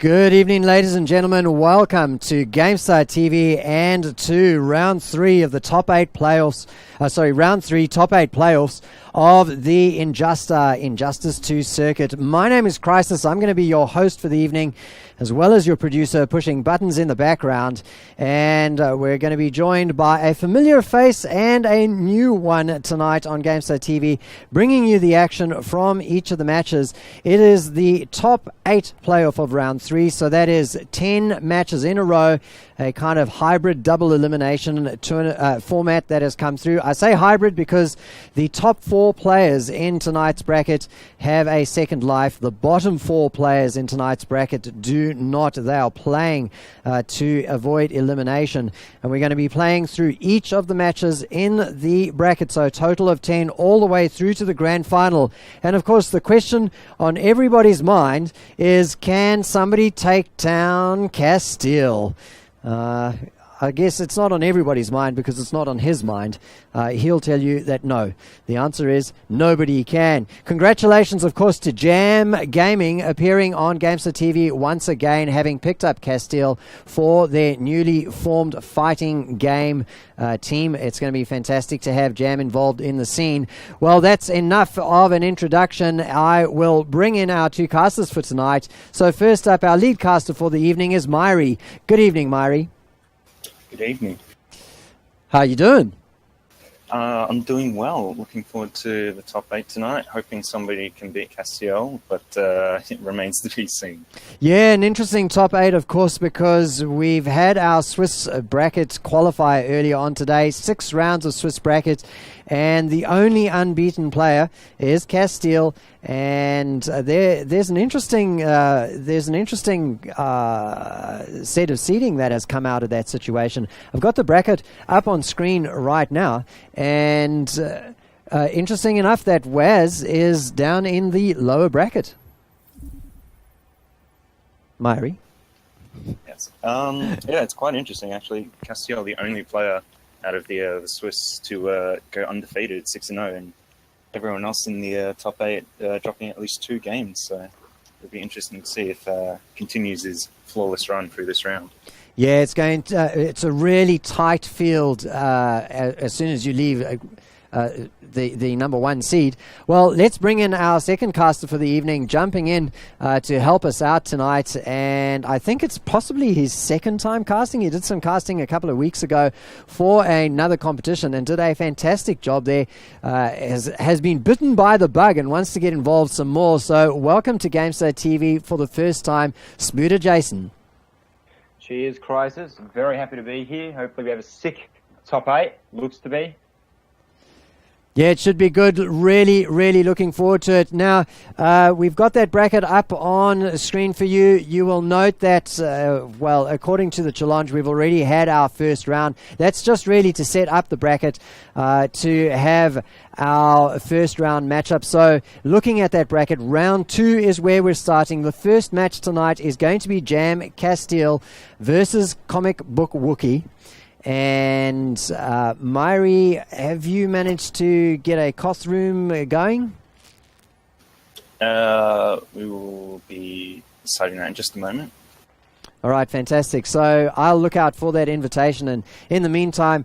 Good evening, ladies and gentlemen. Welcome to JAMCastiel TV and to round 3 of the top 8 playoffs. Round 3 top 8 playoffs of the Injustice 2 circuit. My name is Crisis. I'm going to be your host for the evening, as well as your producer, pushing buttons in the background. And we're going to be joined by a familiar face and a new one tonight on JAMCastiel TV, bringing you the action from each of the matches. It is the top 8 playoff of round 3, so that is 10 matches in a row, a kind of hybrid double elimination format that has come through. I say hybrid because the top 4 players in tonight's bracket have a second life. The bottom 4 players in tonight's bracket do not. They are playing to avoid elimination. And we're going to be playing through each of the matches in the bracket, so a total of 10 all the way through to the grand final. And of course, the question on everybody's mind is, can somebody take down Castiel? I guess it's not on everybody's mind because it's not on his mind. He'll tell you that no. The answer is nobody can. Congratulations, of course, to Jam Gaming, appearing on JAMCastiel TV once again, having picked up Castiel for their newly formed fighting game team. It's going to be fantastic to have Jam involved in the scene. Well, that's enough of an introduction. I will bring in our 2 casters for tonight. So first up, our lead caster for the evening is Myri. Good evening, Myri. Good evening. How you doing? I'm doing well. Looking forward to the top 8 tonight. Hoping somebody can beat Castiel, but it remains to be seen. Yeah, an interesting top 8, of course, because we've had our Swiss bracket qualifier earlier on today. 6 rounds of Swiss bracket, and the only unbeaten player is Castiel. And there's an interesting set of seeding that has come out of that situation. I've got the bracket up on screen right now, and interesting enough that Waz is down in the lower bracket. Myri? Yes. Yeah, it's quite interesting actually. Castiel, the only player out of the Swiss to go undefeated, 6-0, and everyone else in the top 8 dropping at least 2 games. So it'll be interesting to see if continues his flawless run through this round. Yeah, it's a really tight field as soon as you leave the number 1 seed. Well, let's bring in our second caster for the evening, jumping in to help us out tonight. And I think it's possibly his second time casting. He did some casting a couple of weeks ago for another competition and did a fantastic job there. Has been bitten by the bug and wants to get involved some more. So welcome to JAMCastiel TV for the first time, Smooter Jason. Cheers, Crisis. I'm very happy to be here. Hopefully we have a sick top 8. Looks to be. Yeah, it should be good. Really, really looking forward to it. Now, we've got that bracket up on screen for you. You will note that, well, according to the challenge, we've already had our first round. That's just really to set up the bracket to have our first round matchup. So looking at that bracket, round 2 is where we're starting. The first match tonight is going to be JAMCastiel Vs Comikbookwookie. And Myri, have you managed to get a cost room going? We will be deciding that in just a moment. All right, fantastic. So I'll look out for that invitation, and in the meantime,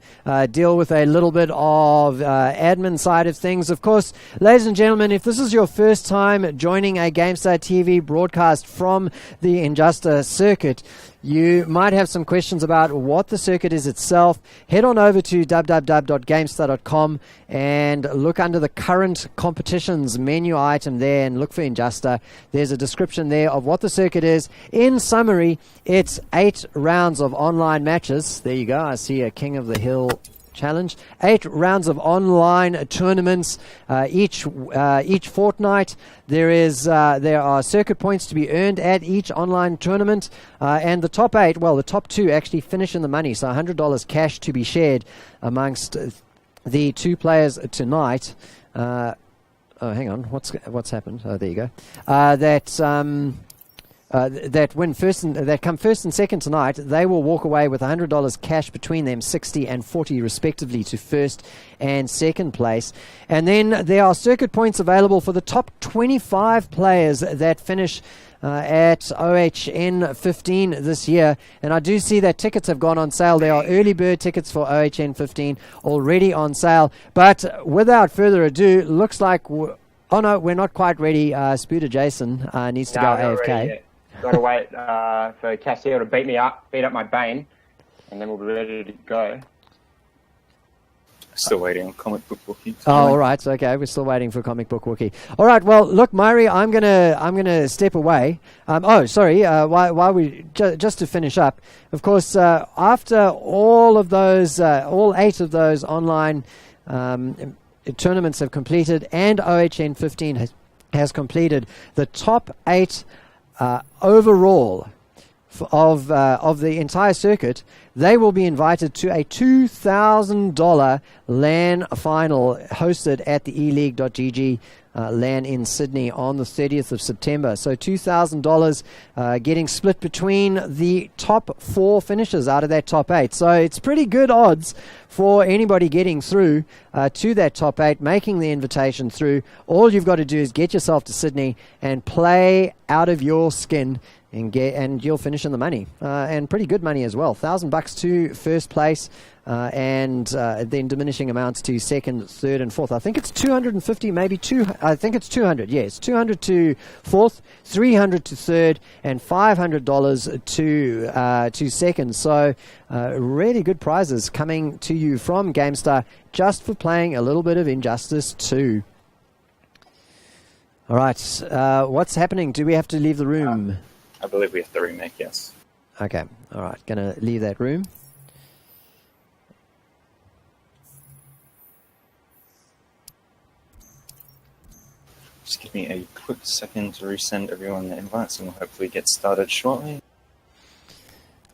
deal with a little bit of admin side of things. Of course, ladies and gentlemen, if this is your first time joining a JAMCastiel TV broadcast from the INJUSTAH circuit, you might have some questions about what the circuit is itself. Head on over to www.gamestar.com and look under the current competitions menu item there and look for INJUSTAH. There's a description there of what the circuit is. In summary, it's 8 rounds of online matches. There you go. I see a King of the Hill challenge. 8 rounds of online tournaments each fortnight. There are circuit points to be earned at each online tournament, and the top 8, well, the top 2 actually finish in the money, so $100 cash to be shared amongst the 2 players tonight. Oh, hang on, what's happened? Oh, there you go. that come first and second tonight, they will walk away with $100 cash between them, 60 and 40 respectively, to first and second place. And then there are circuit points available for the top 25 players that finish at OHN 15 this year. And I do see that tickets have gone on sale. There are early bird tickets for OHN 15 already on sale. But without further ado, looks like oh no, we're not quite ready. Spooter Jason needs to go AFK. Got to wait for Castiel to beat up my Bane, and then we'll be ready to go. Still waiting on Comikbookwookie. Oh, all right. Okay, we're still waiting for Comikbookwookie. All right. Well, look, Myri, I'm gonna step away. Sorry. While we just to finish up, of course, after all of those, all 8 of those online tournaments have completed, and OHN 15 has completed, the top 8 overall of the entire circuit, they will be invited to a $2,000 LAN final hosted at the eleague.gg LAN in Sydney on the 30th of September. So $2,000 getting split between the top 4 finishers out of that top 8. So it's pretty good odds for anybody getting through to that top 8, making the invitation through. All you've got to do is get yourself to Sydney and play out of your skin, and you'll finish in the money, and pretty good money as well. $1,000 to first place, and then diminishing amounts to second, third, and fourth. I think it's 250, maybe two. I think it's 200. Yes, 200 to fourth, 300 to third, and $500 to second. So really good prizes coming to you from GameStar just for playing a little bit of Injustice 2. All right, what's happening? Do we have to leave the room? I believe we have to remake, yes. Okay, all right, gonna leave that room. Just give me a quick second to resend everyone the invites, and we'll hopefully get started shortly.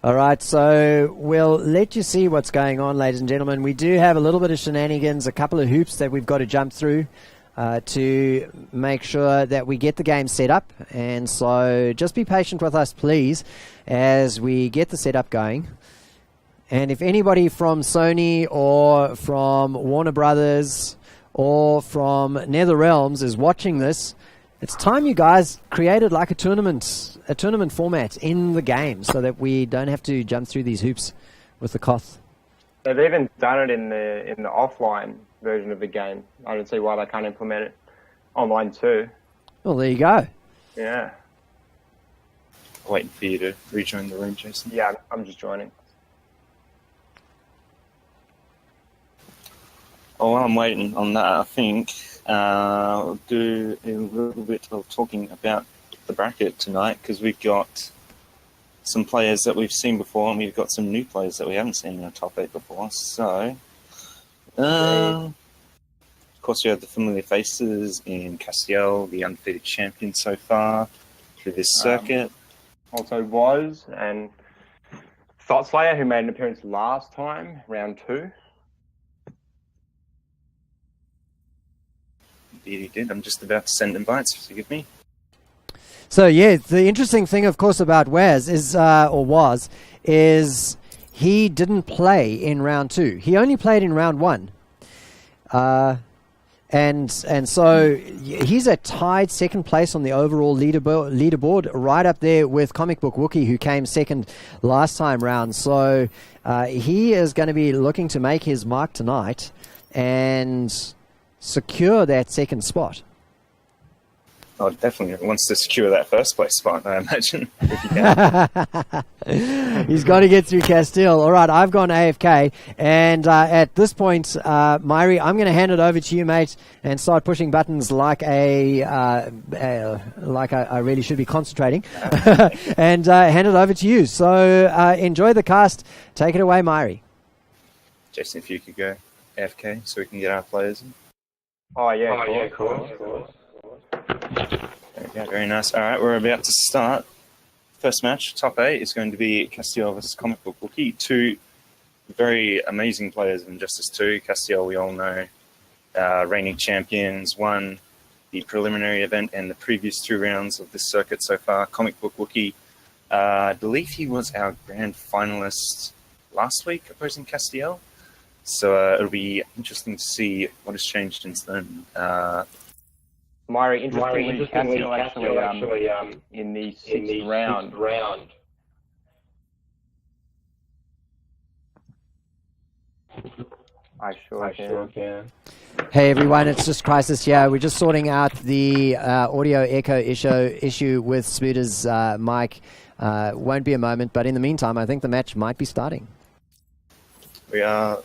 All right, so we'll let you see what's going on, ladies and gentlemen. We do have a little bit of shenanigans, a couple of hoops that we've got to jump through to make sure that we get the game set up. And so just be patient with us, please, as we get the setup going. And if anybody from Sony or from Warner Brothers or from NetherRealms is watching this, it's time you guys created like a tournament format in the game so that we don't have to jump through these hoops with the Koth. They've even done it in the offline version of the game. I don't see why they can't implement it online too. Well, there you go. Yeah. Waiting for you to rejoin the room, Jason. Yeah, I'm just joining. Oh, while I'm waiting on that, I think I'll do a little bit of talking about the bracket tonight, because we've got some players that we've seen before, and we've got some new players that we haven't seen in the top 8 before. So, of course, you have the familiar faces in Castiel, the undefeated champion so far through this circuit. Also was, and Thought Slayer, who made an appearance last time, round 2. Indeed he did. I'm just about to send invites, forgive me. So yeah, the interesting thing, of course, about Waz is he didn't play in round 2. He only played in round 1. And so he's at tied second place on the overall leaderboard, right up there with Comikbookwookie, who came second last time round. So he is going to be looking to make his mark tonight and secure that second spot. Oh, definitely wants to secure that first place spot, I imagine. If he can. He's got to get through Castiel. All right, I've gone AFK, and at this point, Myri, I'm going to hand it over to you, mate, and start pushing buttons like I really should be concentrating, and hand it over to you. So enjoy the cast. Take it away, Myri. Jason, if you could go AFK so we can get our players in. Oh, yeah, cool. There we go, very nice. All right, we're about to start. First match, top 8, is going to be Castiel vs Comikbookwookie. 2 very amazing players in Injustice 2. Castiel, we all know, reigning champions, won the preliminary event and the previous 2 rounds of this circuit so far. Comikbookwookie, I believe he was our grand finalist last week opposing Castiel. So it'll be interesting to see what has changed since then. Myri, interestingly, Castiel actually in the sixth round. I sure can. Hey everyone, it's just Crisis here. We're just sorting out the audio echo issue with Spooter's mic. Won't be a moment, but in the meantime, I think the match might be starting. We are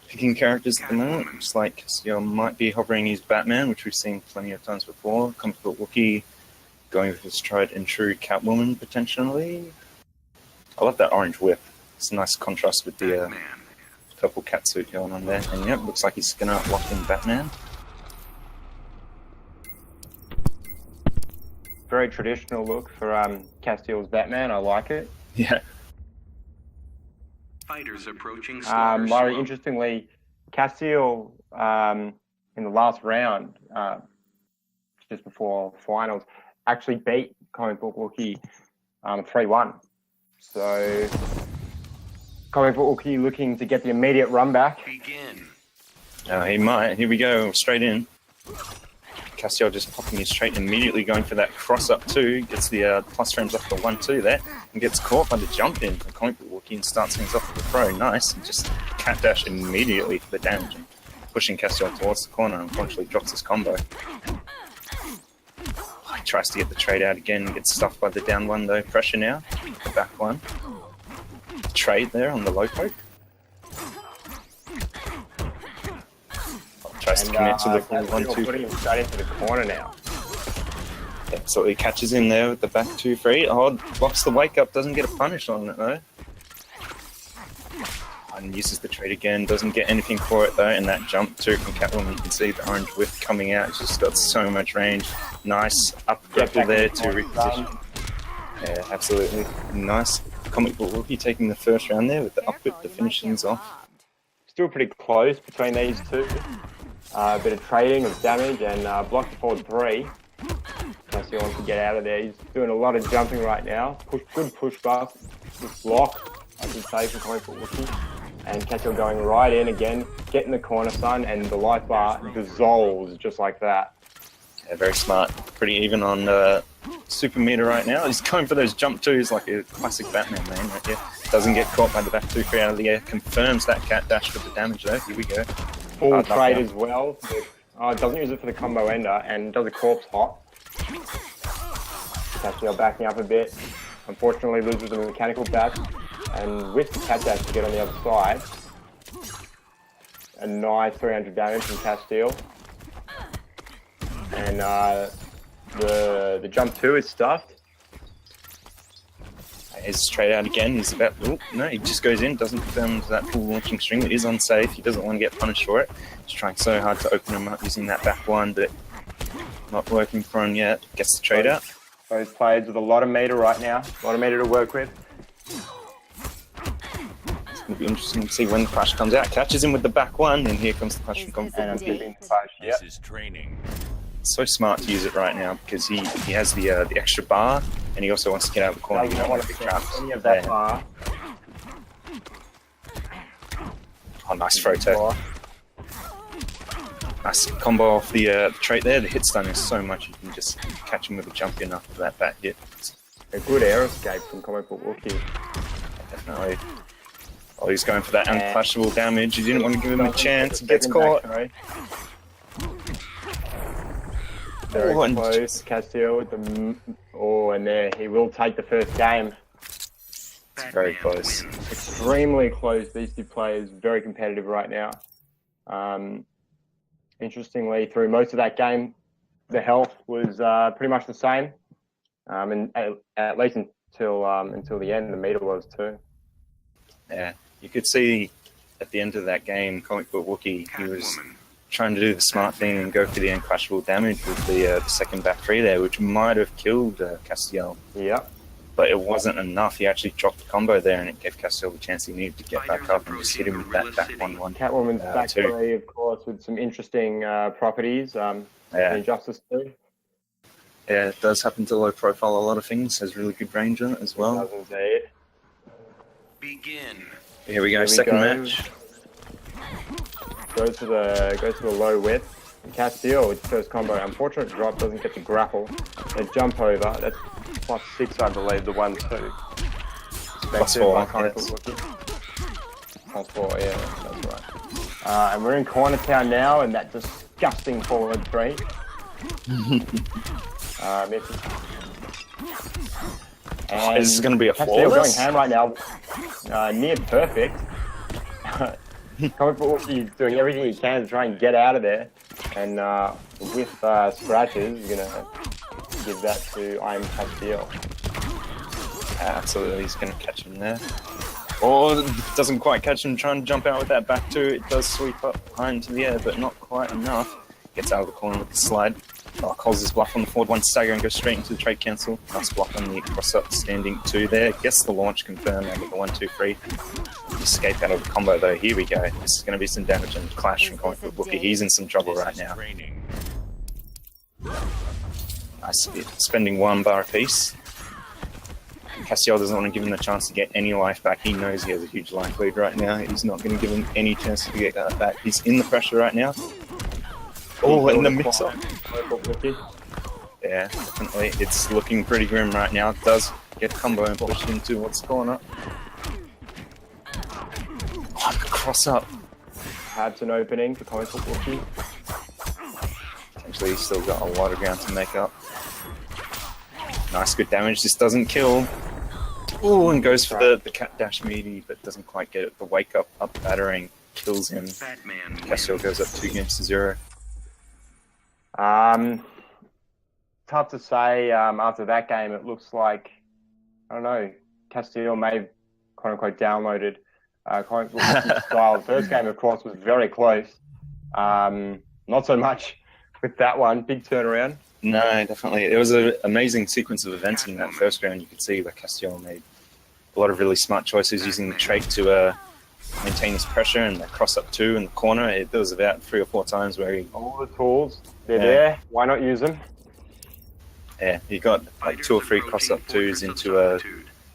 picking characters at the moment. Looks like Castiel might be hovering his Batman, which we've seen plenty of times before. Comikbookwookie going with his tried and true Catwoman, potentially. I love that orange whip. It's a nice contrast with the purple catsuit going on there. And yep, looks like he's gonna lock in Batman. Very traditional look for Castiel's Batman. I like it. Yeah. Fighters approaching. Myri, interestingly, Castiel in the last round, just before finals, actually beat Comikbookwookie 3-1. So Comikbookwookie looking to get the immediate run back. Begin. He might. Here we go, straight in. Castiel just popping his straight, immediately going for that cross up too. Gets the plus frames off the 1-2 there, and gets caught by the jump in from Comikbookwookie and starts things off with the throw. Nice, and just cat dash immediately for the damage, and pushing Castiel towards the corner. Unfortunately, drops his combo. He tries to get the trade out again, gets stuffed by the down one though. Pressure now, the back one. Trade there on the low poke. Tries to commit to the full 1-2. Putting him straight into the corner now. Absolutely catches in there with the back 2-3. Oh, blocks the wake up, doesn't get a punish on it though. And uses the trade again, doesn't get anything for it though. And that jump too from Catwoman, you can see the orange whip coming out. It's just got so much range. Nice up grapple there to reposition. Yeah, absolutely. Nice. Comikbookwookie taking the first round there with the up whip to finish things off. Still pretty close between these two. A bit of trading of damage and block forward 3. Castiel wants to get out of there. He's doing a lot of jumping right now. Good push buff. Good block, I should say, for Comikbookwookie. And Castiel going right in again, getting the corner sun, and the life bar dissolves just like that. Yeah, very smart. Pretty even on super meter right now. He's going for those jump 2s like a classic Batman man right here. Doesn't get caught by the back 2-3 out of the air. Confirms that cat dash for the damage though. Here we go. Full trade as well. Doesn't use it for the combo ender and does a corpse hop. Castiel backing up a bit. Unfortunately loses the mechanical back and with the cat dash to get on the other side. A nice 300 damage from Castiel. And the jump 2 is stuffed. He's straight out again. He's about... Oh, no, he just goes in. Doesn't confirm that full launching string. It is unsafe. He doesn't want to get punished for it. He's trying so hard to open him up using that back one, but not working for him yet. Gets the trade out. Those players with a lot of meter right now. A lot of meter to work with. It's going to be interesting to see when the crash comes out. Catches him with the back one, and here comes the crash from Comikbookwookie. This is training. So smart to use it right now because he has the extra bar, and he also wants to get out of the corner. You don't want to be trapped any of that bar. Oh, nice throw tech. Nice combo off the trait there. The hit stun is so much you can just catch him with a jump in after that back hit. A good air escape from Comikbookwookie. Definitely. Oh, he's going for that unclashable damage. He didn't want to give him a chance. He gets caught. Very close. Castiel with the... Oh, and there. He will take the first game. It's very close. Extremely close. These two players, very competitive right now. Interestingly, through most of that game, the health was pretty much the same. And at least until the end, the meter was too. Yeah, you could see at the end of that game, Comikbookwookie, he was trying to do the smart thing and go for the uncrashable damage with the second back 3 there, which might have killed Castiel. Yep. but it wasn't enough. He actually dropped the combo there, and it gave Castiel the chance he needed to get back up and just hit him with that back 1-1. Catwoman's back too. three, of course, with some interesting properties. Injustice 2. Yeah, it does happen to low profile a lot of things. Has really good range on it as well. Does indeed. Begin. Here we go, Here we second go. match. Goes to the low width. Castiel with first combo. Unfortunate drop, doesn't get the grapple. A jump over. That's +6, I believe. The 1-2. +4. +4. Yeah, that's right. And we're in corner town now, and that disgusting forward 3. And This is going to be a Castiel flawless. going ham right now. Near perfect. Comikbookwookie doing everything he can to try and get out of there. And with scratches, he's going to give that to INJUSTAH. Absolutely, he's going to catch him there. Or doesn't quite catch him, trying to jump out with that back 2. It does sweep up high into the air, but not quite enough. Gets out of the corner with the slide. Calls his bluff on the forward 1 stagger and goes straight into the trade cancel. Nice block on the cross up standing 2 there. Gets the launch confirmed and with the 1-2-3. Escape out of the combo though. Here we go. This is going to be some damage and clash from Comikbookwookie. He's in some trouble right now. Nice hit. Spending 1 bar apiece. Castiel doesn't want to give him the chance to get any life back. He knows he has a huge life lead right now. He's not going to give him any chance to get that back. He's in the pressure right now. Oh, in the mix-up. Yeah, definitely. It's looking pretty grim right now. It does get combo and pushed into what's going up. Oh, the cross up. Perhaps an opening for Comikbookwookie. Potentially, he's still got a lot of ground to make up. Nice, good damage. This doesn't kill. Oh, and goes for the cat dash meaty, but doesn't quite get it. The wake up battering kills him. Castiel goes up 2-0. Tough to say. After that game, it looks like, I don't know, Castiel may have quote-unquote downloaded Comikbookwookie style. The first game, of course, was very close. Not so much with that one. Big turnaround. No, definitely. It was an amazing sequence of events in that first round. You could see where Castiel made a lot of really smart choices using the trait to maintain his pressure and the cross up 2 in the corner. There was about 3 or 4 times where he... All the tools, they're there. Why not use them? Yeah, he got like 2 or 3 cross up 2s into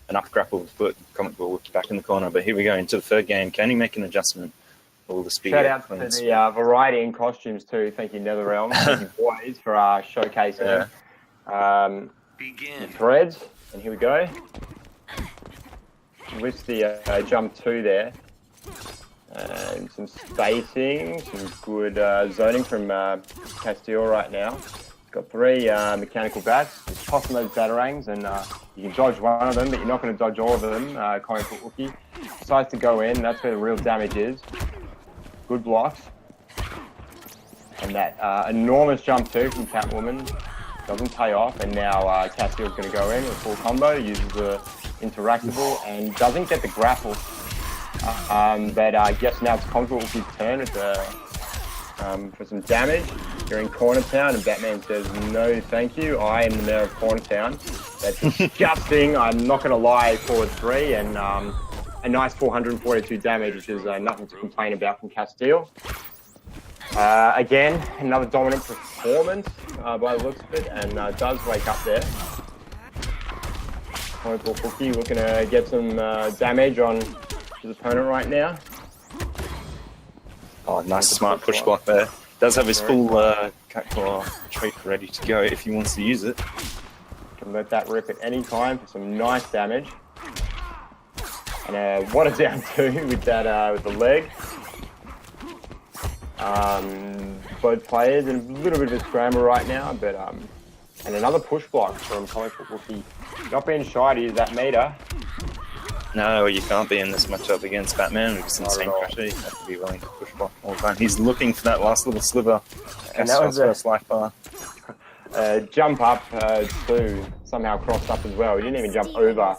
an up grapple to put Comikbookwookie back in the corner. But here we go into the third game. Can he make an adjustment? All the speed. Shout out to the variety in costumes too. Thank you, NetherRealm. Thank you, boys, for showcasing the threads. And here we go. With the jump 2 there. And some spacing, some good zoning from Castiel right now. Got 3 mechanical bats. Just tossing those batarangs, and you can dodge one of them, but you're not going to dodge all of them. Comikbookwookie decides to go in. That's where the real damage is. Good blocks. And that enormous jump 2 from Catwoman doesn't pay off. And now Castiel's going to go in with full combo, uses the interactable, and doesn't get the grapple. But I guess now it's Comikbookwookie turn for some damage. You're in Corner Town, and Batman says, no, thank you. I am the mayor of Corner Town. That's disgusting. I'm not going to lie, forward 3, and a nice 442 damage, which is nothing to complain about from Castiel. Again, another dominant performance by the looks of it, and does wake up there. Comikbookwookie looking to get some damage on his opponent right now. Oh, nice smart push block there. Does have his full cat claw trait ready to go if he wants to use it. Can let that rip at any time for some nice damage. And what a down 2 with that with the leg. Both players in a little bit of a scramble right now, but and another push block from Comikbookwookie. Not being shy to use that meter. No, you can't be in this matchup against Batman with insane pressure. You have to be willing to push block all the time. He's looking for that last little sliver. And that was first life bar. Jump up 2 somehow crossed up as well. He didn't even jump over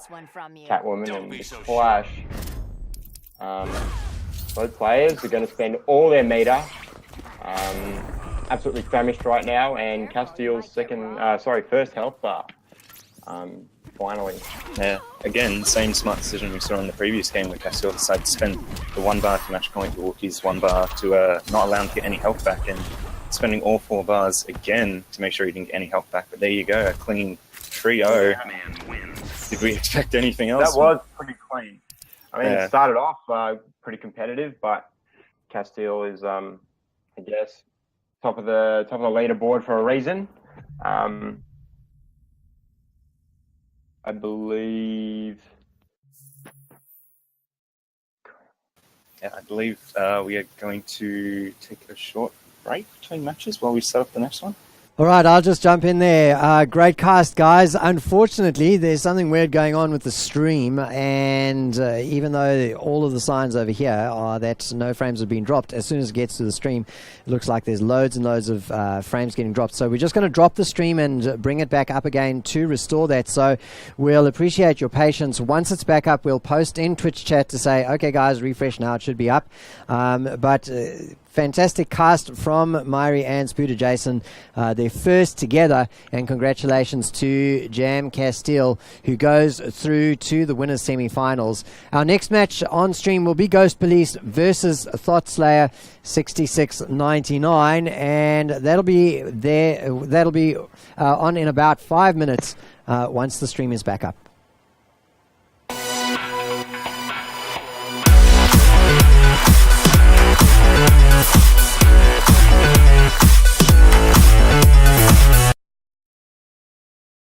Catwoman and the splash. Both players are going to spend all their meter. Absolutely famished right now, and Castiel's first health bar Finally. Yeah, again, same smart decision we saw in the previous game where Castiel decided to spend the 1 bar to match Comikbookwookkie's 1 bar to not allow him to get any health back, and spending all 4 bars again to make sure he didn't get any health back. But there you go, a clean 3-0. Did we expect anything else? That was pretty clean. I mean, Yeah. it started off pretty competitive, but Castiel is, I guess, top of the leaderboard for a reason. I believe. Yeah, I believe we are going to take a short break between matches while we set up the next one. All right, I'll just jump in there. Great cast, guys. Unfortunately, there's something weird going on with the stream, and even though all of the signs over here are that no frames have been dropped, as soon as it gets to the stream, it looks like there's loads and loads of frames getting dropped. So we're just going to drop the stream and bring it back up again to restore that. So we'll appreciate your patience. Once it's back up, we'll post in Twitch chat to say, okay, guys, refresh now. It should be up. Fantastic cast from Myri and Spooter Jason. They're first together, and congratulations to JAMCastiel, who goes through to the winners semi-finals. Our next match on stream will be Ghost Police versus Thought Slayer 6699, and that'll be on in about 5 minutes once the stream is back up.